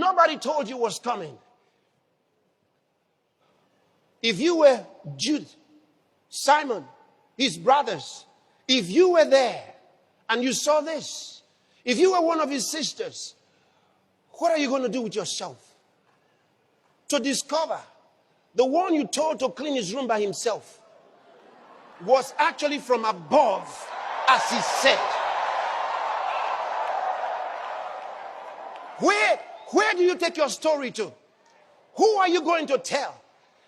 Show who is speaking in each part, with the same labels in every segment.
Speaker 1: nobody told you was coming. If you were Jude, Simon, his brothers, if you were there and you saw this, if you were one of his sisters, what are you going to do with yourself? To discover the one you told to clean his room by himself was actually from above, as he said. Where do you take your story to? Who are you going to tell?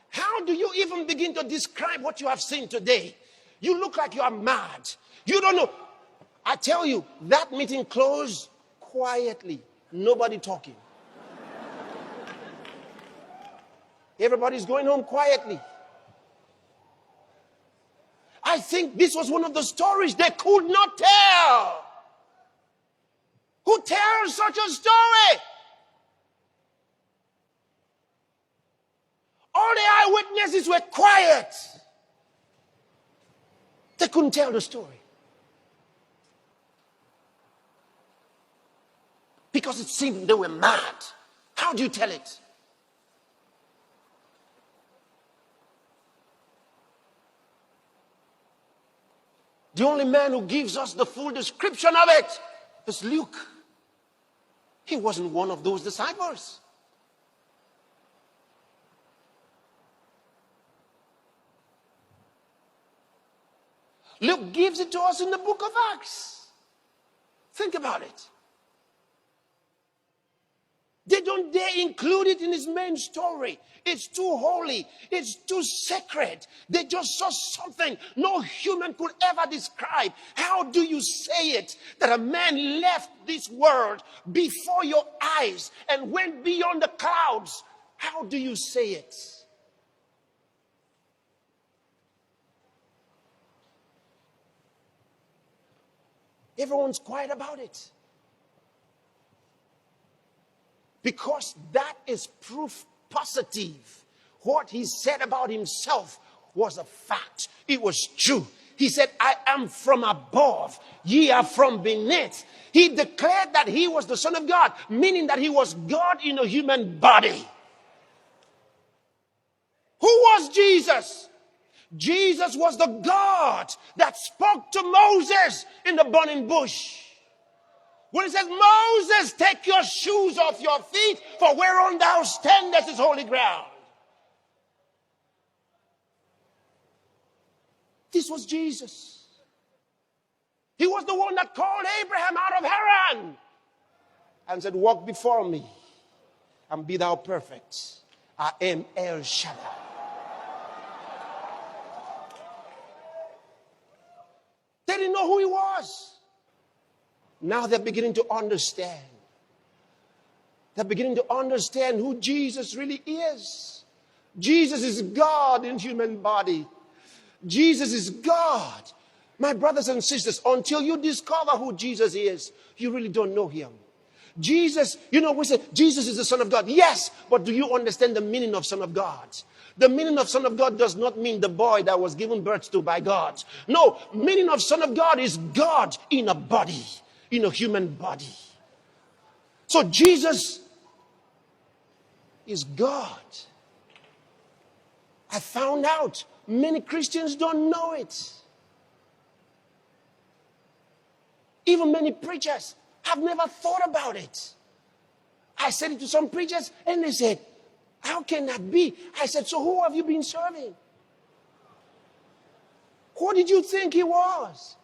Speaker 1: How do you even begin to describe what you have seen today? You look like you are mad. You don't know. I tell you, that meeting closed quietly. Nobody talking. Everybody's going home quietly. I think this was one of the stories they could not tell. Who tells such a story? All the eyewitnesses were quiet. They couldn't tell the story. Because it seemed they were mad. How do you tell it? The only man who gives us the full description of it is Luke. He wasn't one of those disciples. Luke gives it to us in the book of Acts. Think about it. They don't dare include it in his main story. It's too holy. It's too sacred. They just saw something no human could ever describe. How do you say it that a man left this world before your eyes and went beyond the clouds? How do you say it? Everyone's quiet about it. Because that is proof positive. What he said about himself was a fact. It was true. He said, I am from above, ye are from beneath. He declared that he was the Son of God, meaning that he was God in a human body. Who was Jesus? Jesus was the God that spoke to Moses in the burning bush. When he says, Moses, take your shoes off your feet, for whereon thou standest is holy ground. This was Jesus. He was the one that called Abraham out of Haran and said, walk before me and be thou perfect. I am El Shaddai. They didn't know who he was. Now they're beginning to understand. They're beginning to understand who Jesus really is. Jesus is God in human body. Jesus is God. My brothers and sisters, until you discover who Jesus is, you really don't know him. Jesus, we say Jesus is the Son of God. Yes, but do you understand the meaning of Son of God? The meaning of Son of God does not mean the boy that was given birth to by God. No, meaning of Son of God is God in a body. In a human body. So Jesus is God. I found out many Christians don't know it. Even many preachers have never thought about it. I said it to some preachers and they said, how can that be? I said, so who have you been serving? Who did you think he was?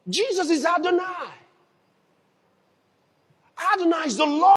Speaker 1: Jesus is Adonai. Adonai is the Lord.